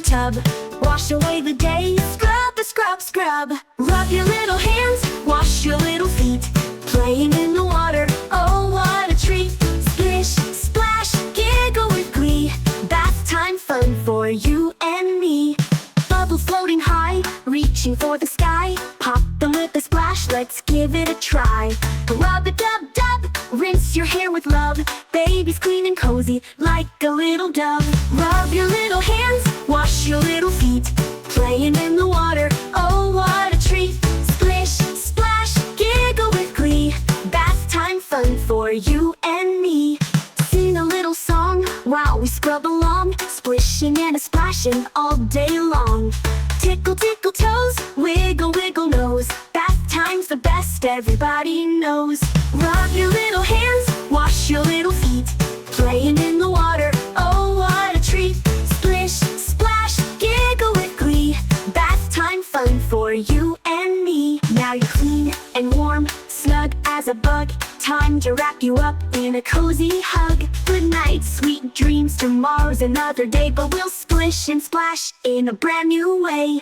tub. Wash away the day, scrub the scrub scrub. Rub your little hands, wash your little feet. Playing in the water, oh what a treat. Splish, splash, giggle with glee. Bath time fun for you and me. Bubbles floating high, reaching for the sky. Pop them with a splash, let's give it a try. Rub a dub dub, rinse your hair with love. Baby's clean and cozy, like a little dove. Rub your little hands, wash your little feet. Playing in the water, oh what a treat. Splish, splash, giggle with glee. Bath time fun for you and me. Sing a little song while we scrub along. Splishing and a splashing all day long. Tickle, tickle toes, wiggle, wiggle nose. Bath time's the best, everybody knows. Rub your little hands, wash your little feet. Playing in the water, oh what a treat. Splish, splash, giggle with glee. Bath time fun for you and me. Now you're clean and warm, snug as a bug. Time to wrap you up in a cozy hug. Good night, sweet dreams. Tomorrow's another day, but we'll splish and splash in a brand new way.